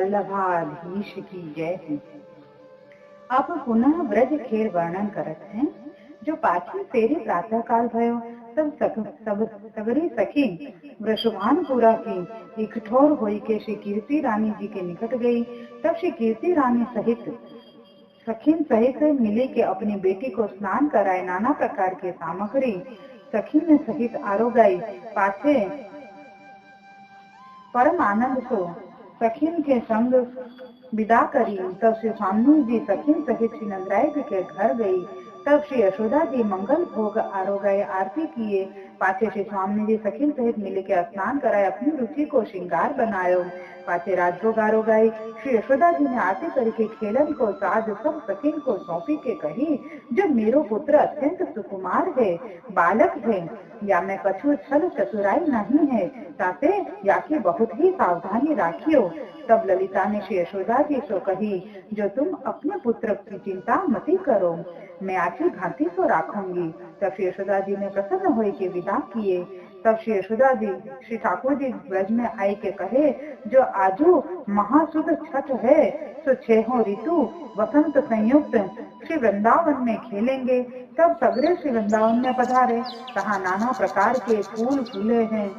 वल्लभाधीश की जय है। अब पुनः ब्रज खेर वर्णन करत हैं। जो पाछी फेरी प्रातः काल भयो, तब सगरी सखी वृषभानपुरा की इकठोर होई के श्री कीर्ति रानी जी के निकट गई। तब श्री कीर्ति रानी सहित सखीन सहित मिली के अपनी बेटी को स्नान कराए, नाना प्रकार की सामग्री सखीन सहित आरोगाई। पाछे परम आनंद सो सखीन के संग विदा करी। तब श्री स्वामी जी सखीन सहित श्री नंदराय जी के घर गई। तब श्री यशोदा जी मंगल भोग आरोगाए, आरती किए। पाछे श्री स्वामी जी सखीन सहित मिल के स्नान कराए, अपनी रुचि को श्रृंगार बनायो। पाछे राजभोग आरोगाई। श्री यशोदा जी ने आरती करके खेलन को साज सब सखीन को सौंपी के कही, जो मेरो पुत्र अत्यंत सुकुमार है, बालक है, या में कछु छल चतुराई नहीं है, ताते या की बहुत ही सावधानी राखियो। तब ललिता ने श्री यशोदा जी से कही, जो तुम अपने पुत्र की चिंता मती करो, मैं आची भांति सो राखूंगी। तब श्री यशोदा जी ने प्रसन्न होई के विदा किए। तब श्री यशोदा जी श्री ठाकुर जी ब्रज में आई के कहे, जो आजू महासुद छठ है, सो छहों ऋतु वसंत संयुक्त श्री वृंदावन में खेलेंगे। तब सगरे श्री वृंदावन में पधारे। तहाँ नाना प्रकार के फूल फूले हैं,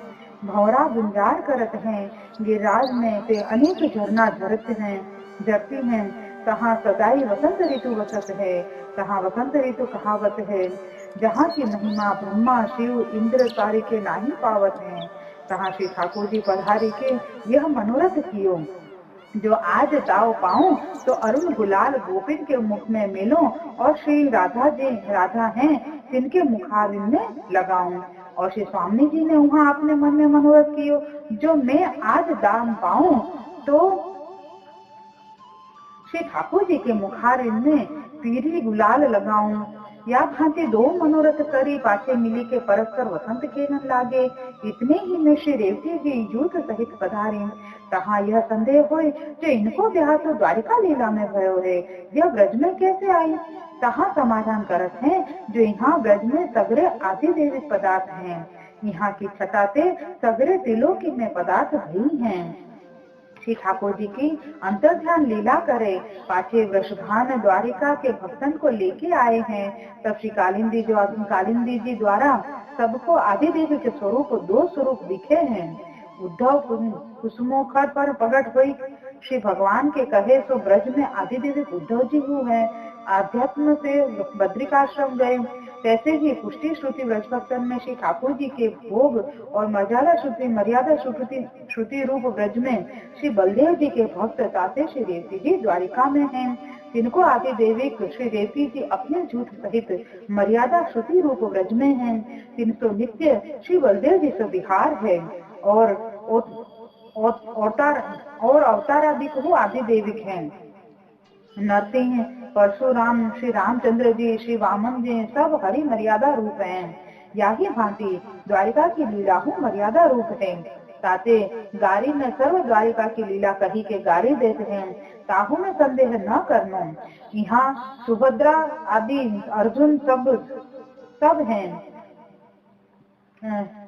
भौरा गुंजार करत हैं, गिरिराज में से अनेक झरना झरती हैं। तहाँ सदाई वसंत ऋतु वसत है, तहाँ वसंत ऋतु कहावत है, जहाँ की महिमा ब्रह्मा शिव इंद्र सारी के नाही पावत हैं। तहाँ श्री ठाकुर जी पधारी के यह मनोरथ कियो, जो आज ताव पाऊं तो अरुण गुलाल गोपिन के मुख में मिलो, और श्री राधा हैं तिनके मुखारिन में लगाऊं। और श्री स्वामी जी ने वहाँ अपने मन में मनोरथ कियो, जो मैं आज दाम पाऊं तो श्री ठाकुर जी के मुखारिन में पीरी गुलाल लगाऊं। या भांति दो मनोरथ करी, पाछे मिली के परस्पर वसंत खेलन लागे। इतने ही में श्री रेवती जी यूथ सहित पधारी। तहाँ यह संदेह होई, जो इनको ब्याह तो द्वारिका लीला में भयो है, यह ब्रज में कैसे आई। तहाँ समाधान करत हैं, जो यहाँ ब्रज में सगरे आदि देवी पदार्थ हैं, यहाँ की छटाते सगरे तिलोकी में पदार्थ भई हैं। श्री ठाकुर जी की अंतर्ध्यान लीला करे। पाछे वृषभान द्वारिका के भक्तन को लेके आए हैं। तब श्री कालिंदी जी द्वारा सबको आदि देवी के स्वरूप दो स्वरूप दिखे हैं। उद्धव कुसुमोखर पर प्रकट हुई श्री भगवान के कहे, सो ब्रज में आदि देवी उद्धव जी हुए हैं। आध्यात्म से बद्रिकाश्रम गए, तैसे ही पुष्टि श्रुति ब्रजभक्तन में श्री ठाकुर जी के भोग और मर्यादा श्रुति रूप ब्रज में श्री बलदेव जी के भक्त ताते श्री रेवती जी द्वारिका में हैं। जिनको आदि देवी श्री रेवती जी अपने झूठ सहित मर्यादा श्रुति रूप ब्रज में हैं। 300 नित्य श्री बलदेव जी से विहार है, और अवतारादिक वो आदि देविक हैं। नरसिंह, परशुराम, श्री रामचंद्र जी, श्री वामन जी सब हरि मर्यादा रूप हैं। यही भांति द्वारिका की लीला हो मर्यादा रूप है। ताते गारी में सर्व द्वारिका की लीला कही के गारी देते हैं, ताहू में संदेह न करनो। यहाँ सुभद्रा आदि अर्जुन सब हैं।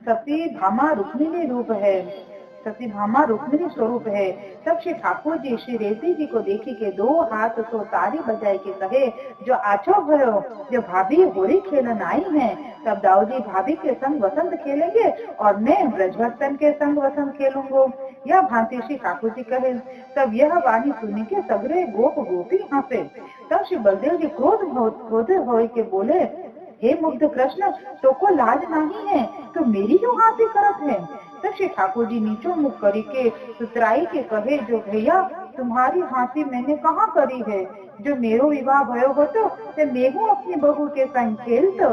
सती भामा रुक्मिणी रूप है, सती भामा रुक्मिणी स्वरूप है। तब श्री ठाकुर जी श्री रेवती जी को देखी के दो हाथ तो तारी बजाए के कहे, जो आछो भयो, जो भाभी होली खेलन आई हैं। तब दाऊ जी भाभी के संग वसंत खेलेंगे, और मैं ब्रजभक्तन के संग वसंत खेलूंगो। यह भांति श्री ठाकुर जी कहे। तब यह वाणी सुनी के सगरे गोप गोपी हंसे। तब श्री बलदेव जी क्रोध हो के बोले, हे मुग्ध कृष्ण, तो को लाज नहीं है, तो मेरी क्यों हाथी करत है। तब श्री ठाकुर जी नीचो मुख करी के सुतराई के कहे, जो भैया तुम्हारी हाथी मैंने कहाँ करी है, जो मेरो विवाह भयो हो तो मैं हूँ अपनी बहू के संग खेल। तो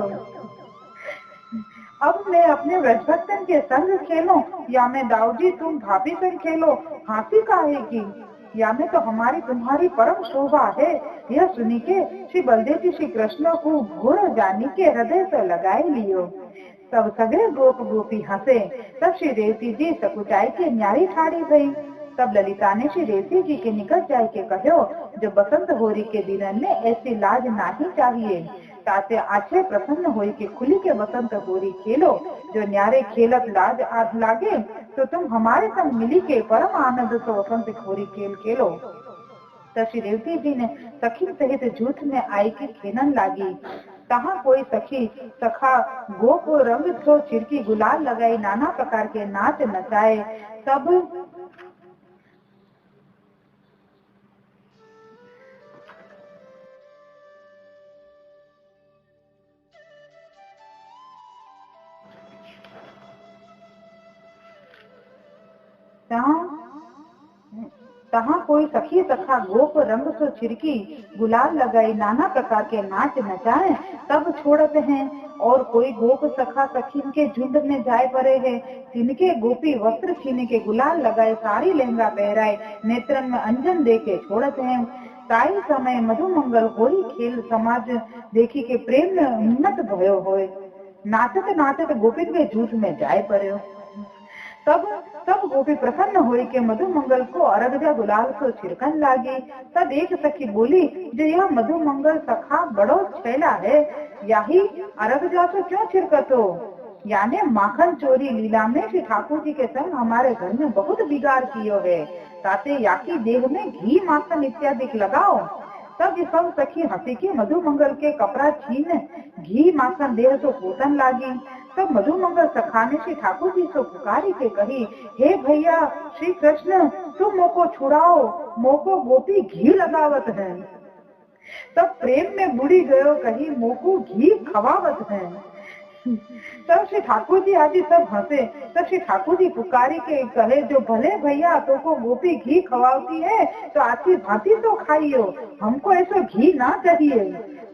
अब मैं अपने ब्रजभक्तन के संग खेलो, या मैं दाऊजी तुम भाभी संग खेलो, हाथी काहेगी, या में तो हमारी तुम्हारी परम शोभा है। यह सुनी के श्री बलदेव जी श्री कृष्ण को घोर जानी के हृदय से लगाए लियो। तब सगरे गोप गोपी हंसे। तब श्री रेवती जी सकुचाई के न्यारी ठाड़ी भई। तब ललिता ने श्री रेवती जी के निकट जाए के कहो, जो बसंत होरी के दिन में ऐसी लाज नहीं चाहिए, ताते आछे प्रसन्न होई के खुली के बसंत होरी खेलो। जो न्यारे खेलत लाज आध लागे, तो तुम हमारे संग मिली के परम आनंद से वसंत खोरी खेल खेलो। तो श्री रेवती जी ने सखी सहित जूथ में आई की खेलन लागी। तहाँ कोई सखी सखा गोप रंग सो चिरकी गुलाल लगाई, नाना प्रकार के नाच नचाए। सब तहाँ कोई सखी सखा गोप रंग सो छिड़की गुलाल लगाई, नाना प्रकार के नाच नचाए सब छोड़ते हैं। और कोई गोप सखा सखीन के झुंड में जाए पड़े हैं, जिनके गोपी वस्त्र छीने के गुलाल लगाए, साड़ी लहंगा पहराए, नेत्रन में अंजन दे के छोड़ते हैं। ताई समय मधुमंगल होली खेल समाज देखी के प्रेम में उन्नत भयो होए, नाचत नाचत गोपिन के झूठ में जाए पड़े। तब गोपी प्रसन्न हुई के मधुमंगल को अरगजा गुलाल से छिड़कन लागी। तब एक सखी बोली, जो यह मधुमंगल सखा बड़ो छैला है, यही अरगजा से क्यों छिड़कत हो? यानी माखन चोरी लीला में श्री ठाकुर जी के संग हमारे घर में बहुत बिगाड़ कियो है, ताते याकी देह में घी माखन इत्यादि लगाओ। तब ये सब सखी हंसी के मधुमंगल के कपड़ा छीन घी माखन देह तो पोतन लागी। तब मधुमंगल सखा ने श्री ठाकुर जी से पुकारी के कही, हे भैया श्री कृष्ण, तुम मोको छुड़ाओ, मोको गोपी घी लगावत है। तब प्रेम में बुड़ी गयो, कही मोको घी खवावत है। तब श्री ठाकुर जी आदि सब हंसे। तब श्री ठाकुर जी पुकारी के कहे, जो भले भैया तो को गोपी घी खवाती है तो अच्छी भांति तो खाइयो, हमको ऐसा घी ना चाहिए।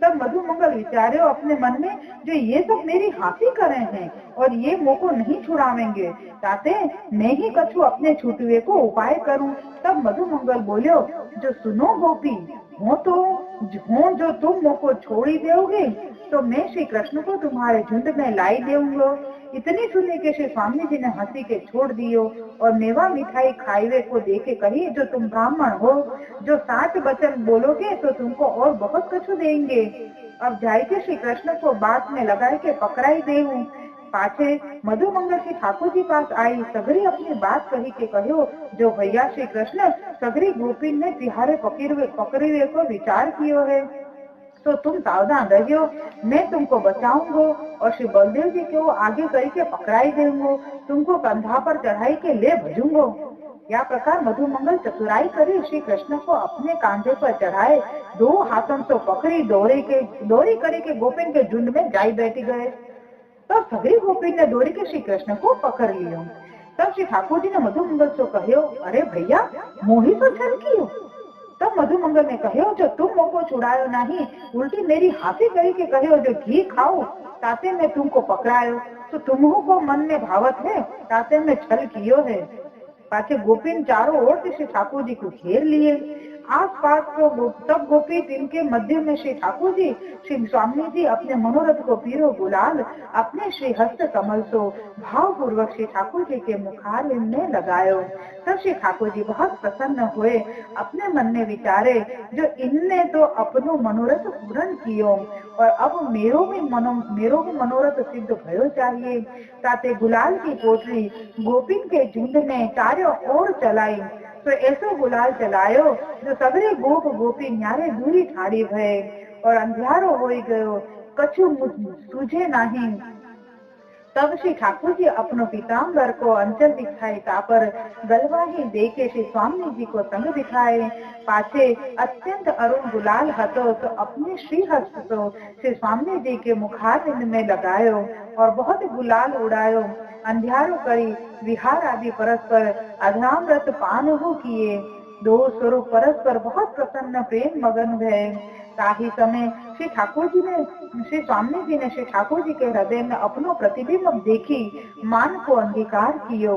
तब मधुमंगल विचारे अपने मन में, जो ये सब मेरी हाथी करे हैं और ये मोको नहीं छुड़ावेंगे, ताते मैं ही कछु अपने छुटवे को उपाय करूं। तब मधुमंगल बोलियो, जो सुनो गोपी, हो जो तुम मोको छोड़ी दोगे तो मैं श्री कृष्ण को तुम्हारे झुंड में लाई देऊंगा। इतनी सुनने के श्री स्वामी जी ने हंसी के छोड़ दियो और मेवा मिठाई खाइवे को देके कही, जो तुम ब्राह्मण हो, जो 7 वचन बोलोगे तो तुमको और बहुत कुछ देंगे। अब जाए के श्री कृष्ण को बात में लगाए के पकड़ाई देऊं। पाछे मधुमंगल श्री ठाकुर जी पास आई, सगरी अपनी बात कही के कहो, जो भैया श्री कृष्ण सगरी गोपी ने तिहारे पकड़े को विचार कियो है, तो तुम सावधान रहियो, मैं तुमको बचाऊंगो और श्री बलदेव जी को आगे करके पकड़ाई देंगो, तुमको कंधा पर चढ़ाई के ले भजूंगो। या प्रकार मधुमंगल चतुराई करी श्री कृष्ण को अपने कांधे पर चढ़ाए, 2 हाथों से पकड़ी दौरी करे के गोपिन के झुंड में जाई बैठ गए। तो सभी गोपिन ने दौड़ी के श्री कृष्ण को पकड़ लियो। तब श्री ठाकुर जी ने मधुमंगल से कहो, अरे भैया मोही तो छल कियो। तब मधुमंगल ने कहो, जो तुम मोको छुड़ायो नहीं, उल्टी मेरी हाथी कही के कहो, जो घी खाओ ताते मैं तुमको पकड़ायो, तो तुम्हों को मन में भावत है, ताते मैं छल कियो है। पाछे गोपिन चारों ओर से श्री ठाकुर जी को घेर लिए। आस पास को सब गोपी जिनके मध्य में श्री ठाकुर जी, श्री स्वामी जी अपने मनोरथ को पीरो गुलाल अपने श्री हस्त कमल सो भाव पूर्वक श्री ठाकुर जी के मुखार में लगायो। तब श्री ठाकुर जी बहुत प्रसन्न हुए, अपने मन में विचारे, जो इनने तो अपनो मनोरथ पूर्ण कियो और अब मेरो भी मनोरथ सिद्ध भयो चाहिए। ताते गुलाल की पोटली गोपिन के झुंड ने चारों ओर चलाई, तो ऐसो गुलाल चलायो जो सगरे गोप गोपी न्यारे दूरी ठाड़ी भये और अंधियारो हो गयो, कछु सूझे नहीं। तब श्री ठाकुर जी अपनो पीताम्बर को अंचल दिखाए, तापर गलवाही देके श्री स्वामी जी को संग दिखाए। पाछे अत्यंत अरुण गुलाल हतो, तो अपने श्री हस्त तो श्री स्वामी जी के मुखारविंद में लगायो और बहुत गुलाल उड़ायो। अंधियारो करी विहार आदि परस्पर अधरामृत पानहु किए, 2 स्वरूप परस्पर बहुत प्रसन्न प्रेम मगन भय। ताही समय श्री ठाकुर जी ने श्री स्वामी जी ने श्री ठाकुर जी के हृदय में अपनो प्रतिबिंब देखी मान को अंगीकार कियो।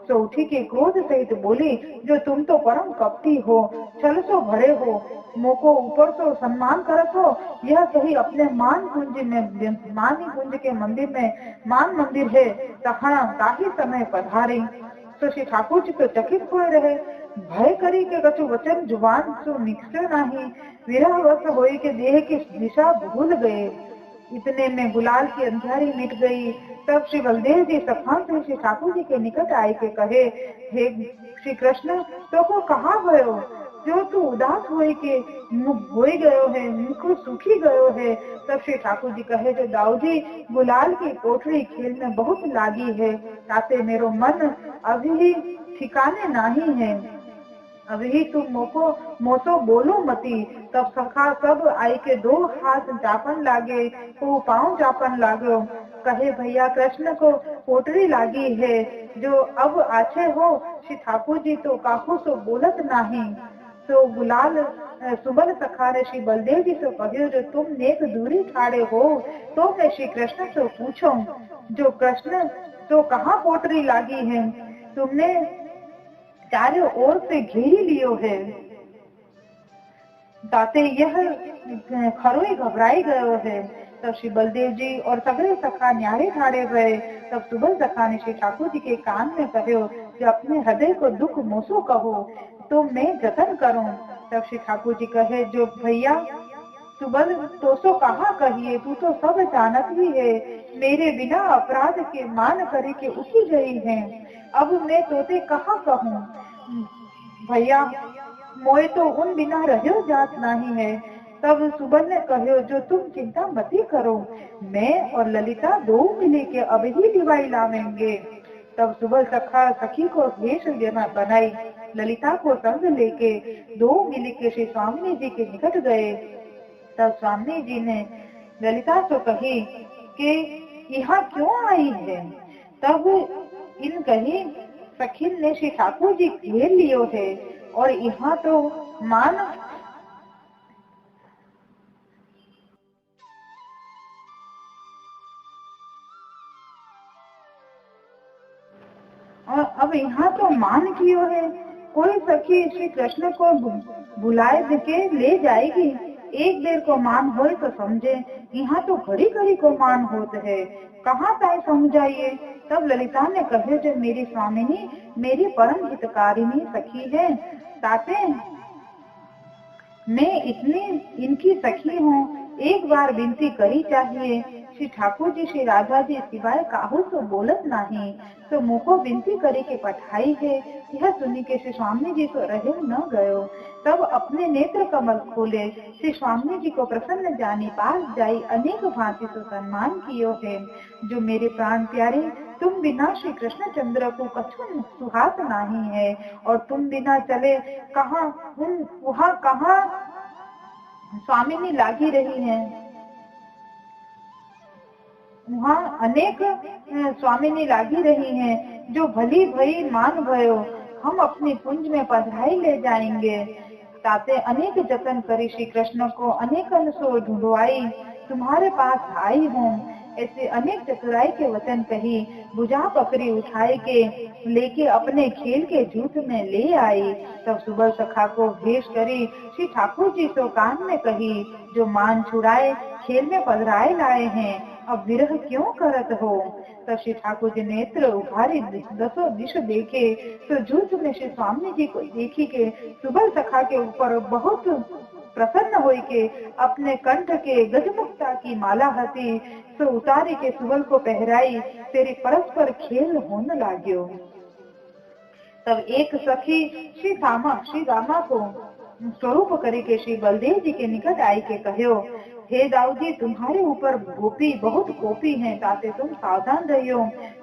तो उठी के क्रोध सहित बोली, जो तुम तो परम कपटी हो, छल सो भरे हो, मोको ऊपर सो सम्मान करत हो, यह सही अपने मान कुंज के मंदिर में मान मंदिर है, ताही समय पधारी। तो श्री ठाकुर जी तो चकित हुए रहे, भय करी के कछु वचन जुबान सो निकसे नहीं, विरह वश होई के देह की दिशा भूल गए। इतने में गुलाल की अंधियारी मिट गई। तब श्री बलदेव जी सफा से श्री ठाकुर जी के निकट आए के कहे, हे श्री कृष्ण, तो को कहा गयो जो तू उदास होए के होई गयो है, मुख सूखी गयो है। तब श्री ठाकुर जी कहे, जो दाऊ जी गुलाल की कोठरी खेल में बहुत लागी है, ताते मेरो मन अभी ठिकाने नहीं है, अभी तुम मोसो बोलो मती। तब सखा सब आई के दो हाथ जापन लागे, को पाँव जापन लागो, कहे भैया कृष्ण को कोटरी लागी है, जो अब आछे हो श्री ठाकुर जी तो काहू सो बोलत नहीं। तो गुलाल सुबल सखा ने श्री बलदेव जी से कहो, जो तुम नेक दूरी ठाड़े हो तो मैं श्री कृष्ण से पूछो, जो कृष्ण तो कहाँ कोटरी लागी है, तुमने चारों ओर से घेरी लियो है, ताते यह खरोई घबराई गयो है। तब श्री बलदेव जी और सगरे सखा न्यारे ठाड़े गए। तब सुबल सखा ने श्री ठाकुर जी के कान में कहो, जो अपने हृदय को दुख मोसो कहो तो मैं जतन करूं। तब श्री ठाकुर जी कहे, जो भैया सुबल तो सो कहा कहिए, तू तो सब जानत ही है, मेरे बिना अपराध के मान करे के उठी गई है, अब मैं तोते कहाँ कहूँ। भैया मोए तो उन बिना रहो जात नहीं है। तब सुबल ने कहो, जो तुम चिंता मती करो, मैं और ललिता दो मिले के अब ही दिवाई लावेंगे। तब सुबल सखा सखी को भेष बनाई, ललिता को संग लेके दो मिले के श्री स्वामी जी के निकट गए। तब स्वामी जी ने ललिता से कही कि यहाँ क्यों आई है। तब इन कही, सखी ने श्री ठाकुर जी घेर लियो है और यहाँ तो मान और अब यहाँ तो मान कियो है, कोई सखी श्री कृष्ण को बुलाए के ले जाएगी, एक देर को मान होए तो समझे, यहाँ तो घड़ी घड़ी को मान होते है, कहाँ ताई समझाइए। तब ललिता ने कहे, जो मेरी स्वामिनी मेरी परम हितकारिणी सखी है, ताते मैं इतनी इनकी सखी हूँ, एक बार विनती करी चाहिए। श्री ठाकुर जी श्री राजा जी सिवाय काहू तो बोलत नहीं, तो मुको विनती करे के पठाई है। यह सुनी के श्री स्वामी जी तो रहे न गयो। तब अपने नेत्र कमल खोले, श्री स्वामी जी को प्रसन्न जानी पास जाई अनेक भांति से सम्मान कियो है। जो मेरे प्राण प्यारे, तुम बिना श्री कृष्ण चंद्र को कछु सुहात नहीं है, और तुम बिना चले कहाँ वहाँ कहाँ स्वामिनी लागी रही है, वहाँ अनेक स्वामिनी लागी रही हैं, जो भली भई मान भयो, हम अपनी कुंज में पधराई ले जाएंगे। ताते अनेक जतन करी श्री कृष्ण को अनेक सो ढूंढवाई, तुम्हारे पास आई हूँ। ऐसे अनेक चतुराई के वचन कही, बुझा पकड़ी उठाए के लेके अपने खेल के जूथ में ले आई। तब सुबल सखा को भेष करी श्री ठाकुर जी तो कान में कही, जो मान छुड़ाए खेल में पधराए लाए हैं, अब विरह क्यों करत हो। तब श्री ठाकुर जी नेत्र उभारी दसों दिश देखे, तो जूथ में श्री स्वामी जी को देखी के सुबल सखा के ऊपर बहुत प्रसन्न होई के अपने कंठ के गजमुक्ता की माला हती, तो उतारी के सुबल को पहराई, तेरी परस्पर खेल होने लाग्यो। तब एक सखी श्री रामा को स्वरूप करे के श्री बलदेव जी के निकट आई के कहो, हे दाऊ जी, तुम्हारे ऊपर गोपी बहुत कोपी हैं, ताते तुम सावधान रहियो।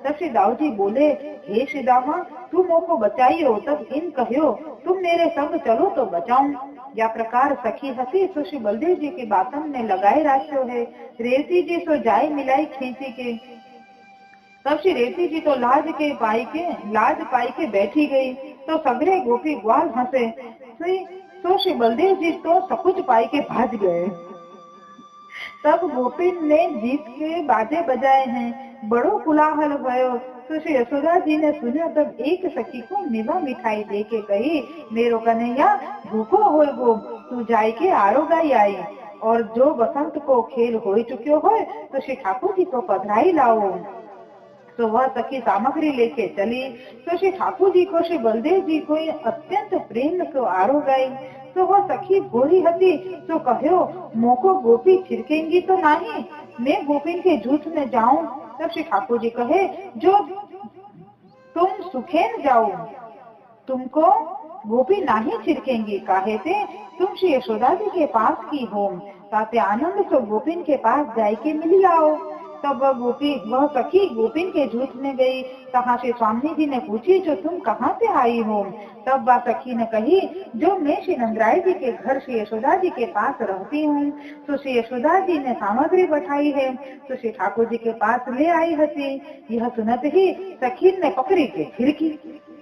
तब श्री दाऊ जी बोले, हे श्री दामा, तुम मोको बचाइयो। तब इन कहो, तुम मेरे संग चलो तो बचाऊं। या प्रकार सखी हसी सो श्री बलदेव जी की बातन में लगाए राख्यो है। रेवती जी सो जाय मिलाई खींची के, तब श्री रेवती जी तो लाज पाई के बैठी गई, तो सगरे गोपी ग्वाल हंसे, तो श्री बलदेव जी तो सकुच पाई के भाज गए। तब गोपिन ने जीत के बाजे बजाए हैं, बड़ो कुलाहल भयो। तो श्री यशोदा जी ने सुना। तब एक सखी को मेवा मिठाई दे के कही, मेरो कन्हैया भूखो होए गो, तू जाय के आरोगाई आई, और जो बसंत को खेल हो चुक्यो हो, तो श्री ठाकुर जी को पधराई लाओ। तो वह सखी सामग्री लेके चली। तो श्री ठाकुर जी को श्री बलदेव जी को अत्यंत प्रेम को आरोगाई। तो वह सखी गोरी हती, तो कहो, मोको गोपी छिड़केंगी तो नहीं, मैं गोपिन के झूठ में जाऊं। तब श्री ठाकुर जी कहे, जो तुम सुखेन जाओ, तुमको गोपी नहीं छिड़केंगी, काहे से तुम श्री यशोदा जी के पास की हो, ताते आनंद तो गोपिन के पास जाए के मिली आओ। तब वह सखी गोपिन के झूठ में गई। कहाँ से स्वामी जी ने पूछी, जो तुम कहाँ से आई हो? तब वह सखी ने कही, जो मैं श्री नंदराय जी के घर श्री यशोदा जी के पास रहती हूँ, तो श्री यशोदा जी ने सामग्री बैठाई है, तो श्री ठाकुर जी के पास ले आई हसी। यह सुनत ही सखी ने पकड़ी के फिरकी।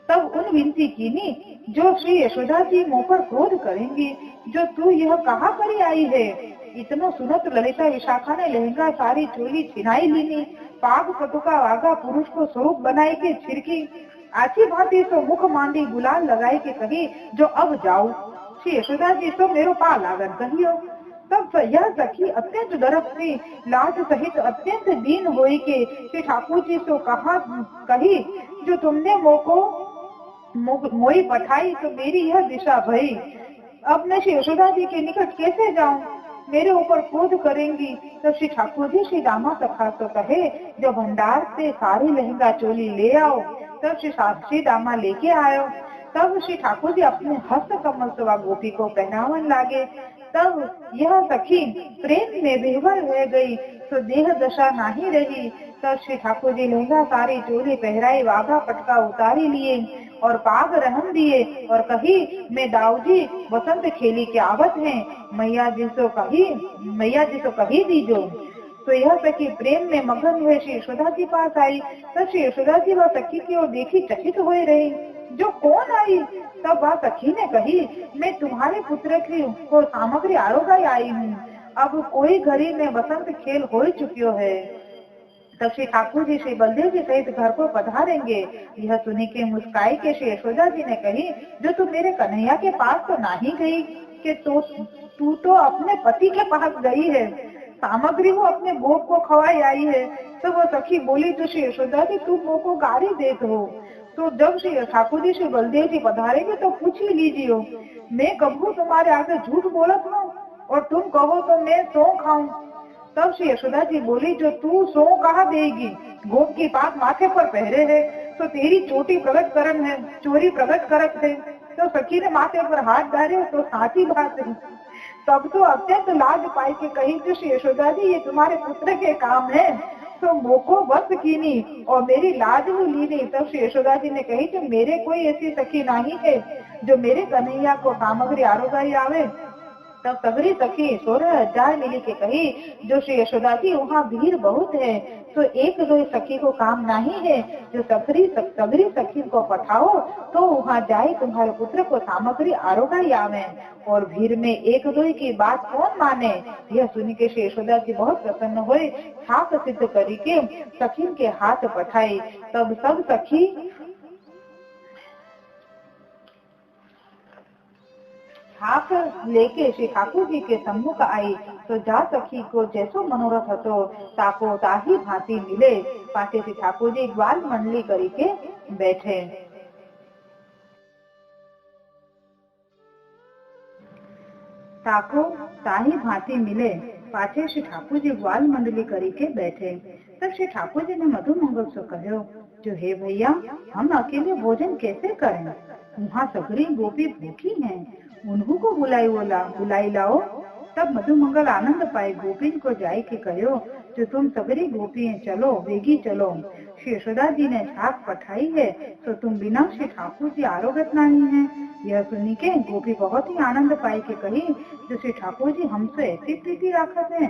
तब उन विनती कीनी, जो श्री यशोदा जी मुँह पर क्रोध करेंगी, जो तू यह कहाँ करी आई है? इतनो सुनत ललिता विशाखा ने लहंगा सारी चोली छिनाई लीनी, पाग पटुका वागा पुरुष को स्वरूप बनाए के छिड़की, आची भांति सो मुख मांडी गुलाल लगाए के कही, जो अब जाओ श्री यशोदा जी सो मेरो पा लागन कहियो। तब यह सखी अत्यंत डरती लाज सहित अत्यंत दीन होई के श्री ठाकुर जी सो कही, जो तुमने मोई पठाई तो मेरी यह दिशा भई, अब मैं श्री यशोदा जी के निकट कैसे जाऊं? मेरे ऊपर क्रोध करेंगी। तब श्री ठाकुर जी श्री दामा सखा तो कहे, जो भंडार से सारी लहंगा चोली ले आओ। तब श्री दामा लेके आयो। तब श्री ठाकुर जी अपने हस्त कमल से गोपी को पहनावन लागे। तब यह सखी प्रेम में विह्वल रह गई, तो देह दशा नहीं रही। तब श्री ठाकुर जी लहंगा सारी चोली पहराई, वाघा पटका उतारी लिए और पाग रहन दिए और कही, मैं दाऊजी बसंत खेली के आवत है, मैया जी सो कही दीजो। तो यह सखी प्रेम में मगन हुए श्री यशोदा जी पास आई। तब श्री यशोदा जी वह सखी की ओर देखी चकित हुए रही, जो कौन आई? तब वह सखी ने कही, मैं तुम्हारे पुत्र की को सामग्री आरोगाई आई हूँ, अब कोई घड़ी में बसंत खेल हो चुकियो है। तब श्री ठाकुर जी श्री बलदेव जी सहित घर को पधारेंगे। यह सुनी के मुस्काई के श्री यशोदा जी ने कही, जो तू मेरे कन्हैया के पास तो नहीं गई, कि तू तो अपने पति के पास गई है, सामग्री वो अपने गोप को खवाई आई है। तो वो सखी बोली, जो श्री यशोदा जी तुम वो को गारी देते हो, तो जब श्री ठाकुर जी श्री बलदेव जी पधारेंगे तो पूछ ही लीजिए, मैं कबू तुम्हारे आगे झूठ बोलत हूँ और तुम कहो तो मैं सौ खाऊं। तब श्री यशोदा जी बोली, जो तू सौ कहा देगी, गोप की पात माथे पर पहरे है, तो तेरी चोटी प्रकट करन है, चोरी प्रकट करत है। तो सखी ने माथे पर हाथ डाले, तो साची बात है। तब तो अत्यंत लाज पाई के कही, जो श्री यशोदा जी ये तुम्हारे पुत्र के काम है, तो मोको बस कीनी और मेरी लाज वो लीनी। तब श्री यशोदा जी ने कही, जो मेरे कोई ऐसी सखी नहीं है, जो मेरे कन्हैया को सामग्री आरोगाई आवे। तब सगरी सखी 16,000 मिली के कही, जो श्री यशोदा जी वहाँ भीड़ बहुत है, तो एक दो सखी को काम नहीं है, जो सगरी सखी को पठाओ, तो वहाँ जाए तुम्हारे पुत्र को सामग्री आरोगाई आवे, और भीड़ में एक दो की बात कौन माने। यह सुन के श्री यशोदा जी बहुत प्रसन्न हुए, छाप सिद्ध करी के सखी के हाथ पठाई। तब सब सखी हाथ लेके श्री ठाकुर जी के सम्मुख आई, तो जा सखी को जैसो मनोरथ हतो ताको ताही भांति मिले। पाटे श्री ठाकुर जी ग्वाल मंडली करी के बैठे। ताको ताही भांति मिले, पाछे श्री ठाकुर जी ग्वाल मंडली करी के बैठे। तब श्री ठाकुर जी ने मधु मंगल से कहो, जो हे भैया, हम अकेले भोजन कैसे करें? वहाँ सगरी गोपी भूखी हैं, उन्हों को बुलाई लाओ। तब मधु मंगल आनंद पाए, गोपीन को जाए के कहो, जो तुम सगरी गोपी चलो, वेगी चलो। श्री यशोदा जी ने झाक पठाई है, तो तुम बिना श्री ठाकुर जी आरोगत नहीं है। यह सुनी के गोपी बहुत ही आनंद पाई के कही, जो श्री ठाकुर जी हमसे ऐसी प्रीति राखत है।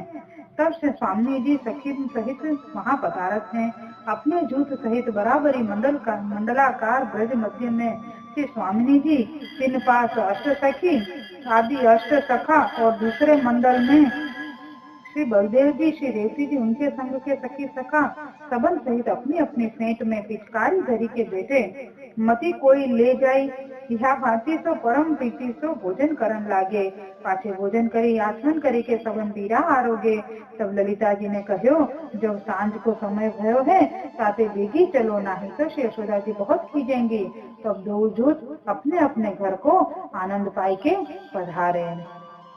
तब से स्वामी जी सखी सहित वहाँ पधारत हैं, अपने जूथ सहित बराबरी मंडलाकार ब्रज मध्य में श्री स्वामिनी जी, तीन पास अष्ट सखी आदि अष्ट सखा, और दूसरे मंडल में श्री बलदेव जी, श्री रेवती जी, उनके संग के सखी सखा सबन सहित अपनी अपनी फेंट में पिचकारी धरी के बैठे। मती कोई ले जाई, यह भांति सो परम प्रीति सो भोजन करन लागे। पाछे भोजन करे आचमन करे के सबन पीरा आरोगे। तब ललिता जी ने कहो, जब सांझ को समय भयो है, ताते बेगी चलो, नहीं तो श्री यशोदा जी बहुत खींचेंगी। तब दो जूथ अपने अपने घर को आनंद पाई के पधारे।